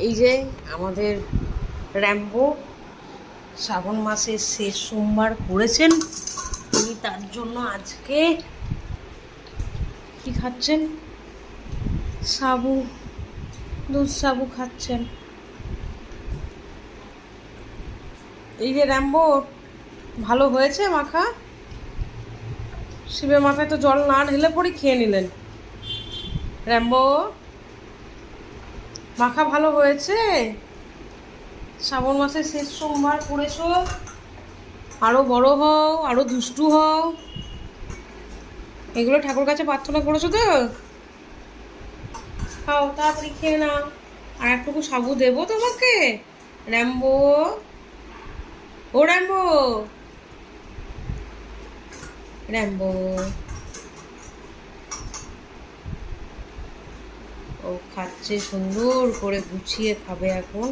এই যে আমাদের র্যাম্বো শ্রাবণ মাসের শেষ সোমবার করেছেন তিনি, তার জন্য আজকে কি খাচ্ছেন? সাবু, দুধ সাবু খাচ্ছেন। এই যে র্যাম্বো, ভালো হয়েছে মাখা? শিবের মাথায় তো জল না ঢেলে পরে খেয়ে নিলেন। র্যাম্বো, মাখা ভালো হয়েছে? শ্রাবণ মাসের শেষ সোমবার করেছো, আরো বড় হও, আরো দুষ্টু হও, এগুলো ঠাকুর কাছে প্রার্থনা করেছো তো? খাও, তাড়াতাড়ি খেয়ে নাও। আর একটুকু সাবু দেবো তোমাকে? র্যাম্বো, ও র্যাম্বো, র্যাম্বো, ও খাচ্ছে, সুন্দর করে গুছিয়ে খাবে এখন।